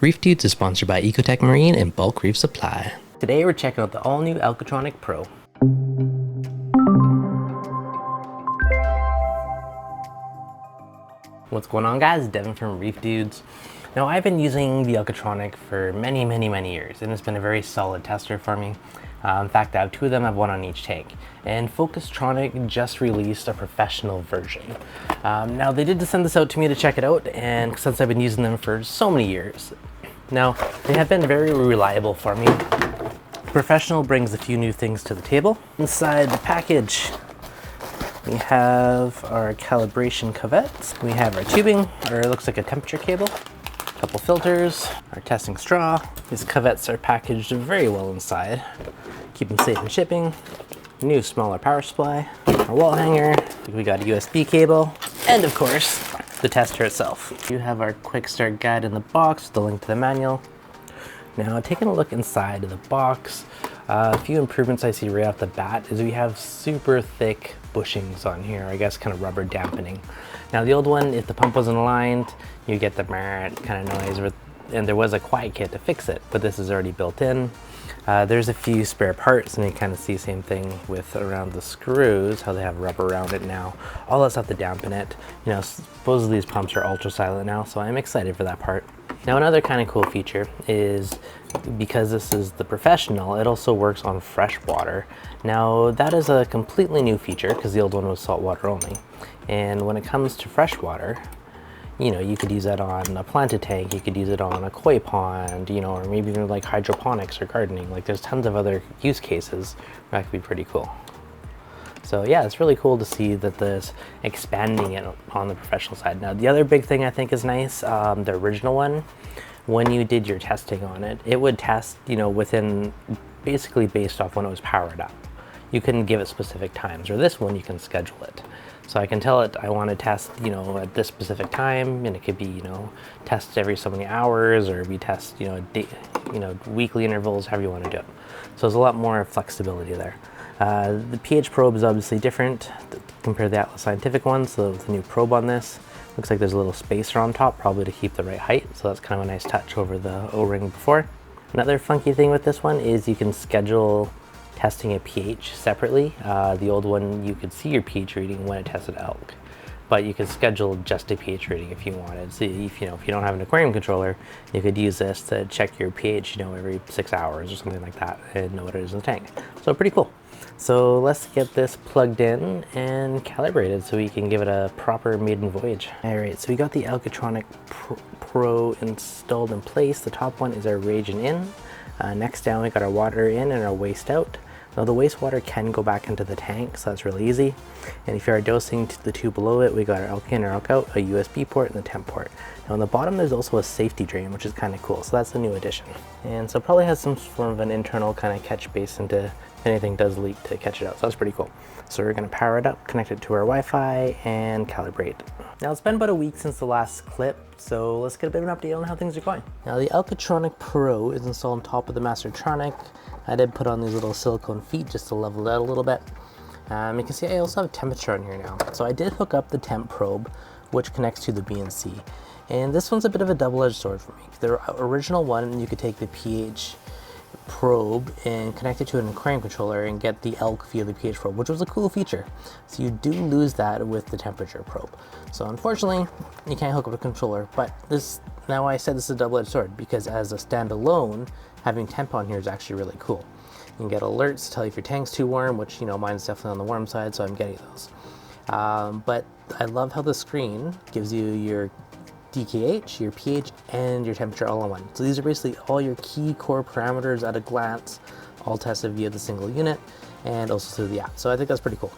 ReefDudes is sponsored by Ecotech Marine and Bulk Reef Supply. Today we're checking out the all-new Alkatronic Pro. What's going on, guys? Devin from ReefDudes. Now, I've been using the Alkatronic for many years, and it's been a very solid tester for me. In fact, I have two of them. I have one on each tank. And Focustronic just released a professional version. Now, they did send this out to me to check it out, and since I've been using them for so many years, now they have been very reliable for me. Professional brings a few new things to the table. Inside the package, we have our calibration cuvettes. We have our tubing, or it looks like a temperature cable. A couple filters, our testing straw. These cuvettes are packaged very well inside. Keep them safe in shipping. New smaller power supply. Our wall hanger. We got a USB cable. And of course, the tester itself. You have our quick start guide in the box with the link to the manual. Now, taking a look inside of the box, a few improvements I see right off the bat is we have super thick bushings on here, I guess kind of rubber dampening. Now, the old one, if the pump wasn't aligned, you get the kind of noise, and there was a quiet kit to fix it, but this is already built in. There's a few spare parts, and you kind of see the same thing with around the screws, how they have rubber around it now. All that stuff to dampen it. You know, supposedly these pumps are ultra silent now, so I'm excited for that part. Now, another kind of cool feature is, because this is the Professional, it also works on fresh water. Now, that is a completely new feature because the old one was saltwater only. And when it comes to fresh water, you know, you could use that on a planted tank, you could use it on a koi pond, you know, or maybe even like hydroponics or gardening. Like, there's tons of other use cases that could be pretty cool. So yeah, it's really cool to see that this expanding it on the Professional side. Now, the other big thing I think is nice, the original one, when you did your testing on it, it would test, you know, within, basically based off when it was powered up. You couldn't give it specific times, or this one you can schedule it. So I can tell it I want to test, you know, at this specific time, and it could be, you know, test every so many hours, or we test, you know, weekly intervals, however you want to do it. So there's a lot more flexibility there. The pH probe is obviously different compared to the Atlas Scientific one, so with the new probe on this, looks like there's a little spacer on top, probably to keep the right height, so that's kind of a nice touch over the O-ring before. Another funky thing with this one is you can schedule testing a pH separately. The old one, you could see your pH reading when it tested elk, but you could schedule just a pH reading if you wanted. So if you don't have an aquarium controller, you could use this to check your pH, you know, every 6 hours or something like that, and know what it is in the tank. So pretty cool. So let's get this plugged in and calibrated so we can give it a proper maiden voyage. All right, so we got the Alkatronic Pro installed in place. The top one is our reagent in. Next down, we got our water in and our waste out. Now, the wastewater can go back into the tank, so that's really easy. And if you are dosing to the two below it, we got our elk in or elk out, a USB port, and the temp port. Now, on the bottom, there's also a safety drain, which is kind of cool. So that's the new addition. And so it probably has some form of an internal kind of catch basin to, if anything does leak, to catch it out. So that's pretty cool. So we're going to power it up, connect it to our Wi-Fi, and calibrate. Now, it's been about a week since the last clip, so let's get a bit of an update on how things are going. Now, the Alkatronic Pro is installed on top of the Mastertronic. I did put on these little silicone feet just to level it out a little bit. You can see I also have temperature on here now. So I did hook up the temp probe, which connects to the BNC. And this one's a bit of a double-edged sword for me. The original one, you could take the pH probe and connect it to an aquarium controller and get the elk via the pH probe, which was a cool feature. So you do lose that with the temperature probe. So unfortunately, you can't hook up a controller, but this, now I said this is a double-edged sword, because as a standalone, having temp on here is actually really cool. You can get alerts to tell you if your tank's too warm, which, you know, mine's definitely on the warm side, so I'm getting those. But I love how the screen gives you your DKH, your pH, and your temperature all in one. So these are basically all your key core parameters at a glance, all tested via the single unit and also through the app. So I think that's pretty cool.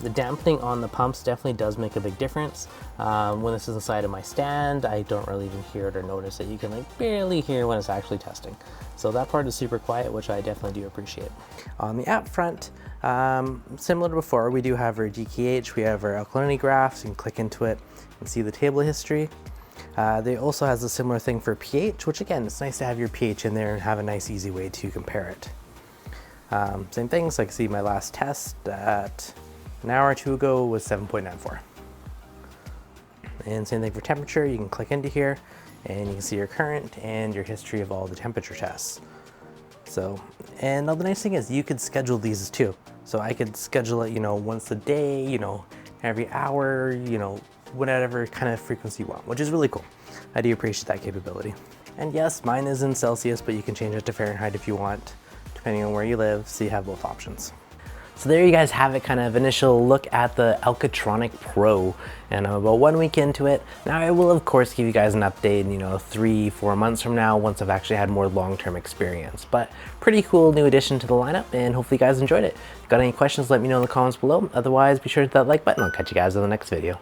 The dampening on the pumps definitely does make a big difference. When this is inside of my stand, I don't really even hear it or notice it. You can like barely hear when it's actually testing. So that part is super quiet, which I definitely do appreciate. On the app front, similar to before, we do have our DKH, we have our alkalinity graphs. You can click into it and see the table history. They also has a similar thing for pH, which again, it's nice to have your pH in there and have a nice easy way to compare it. Same things, like see my last test at an hour or two ago was 7.94. And same thing for temperature, you can click into here and you can see your current and your history of all the temperature tests. So, and now the nice thing is you could schedule these too. So I could schedule it, once a day, every hour, whatever kind of frequency you want, which is really cool. I do appreciate that capability. And yes, mine is in Celsius, but you can change it to Fahrenheit if you want, depending on where you live, so you have both options. So there you guys have it, kind of initial look at the Alkatronic Pro, and I'm about 1 week into it. Now I will of course give you guys an update, 3-4 months from now once I've actually had more long-term experience. But pretty cool new addition to the lineup, and hopefully you guys enjoyed it. If you got any questions, let me know in the comments below. Otherwise, be sure to hit that like button. I'll catch you guys in the next video.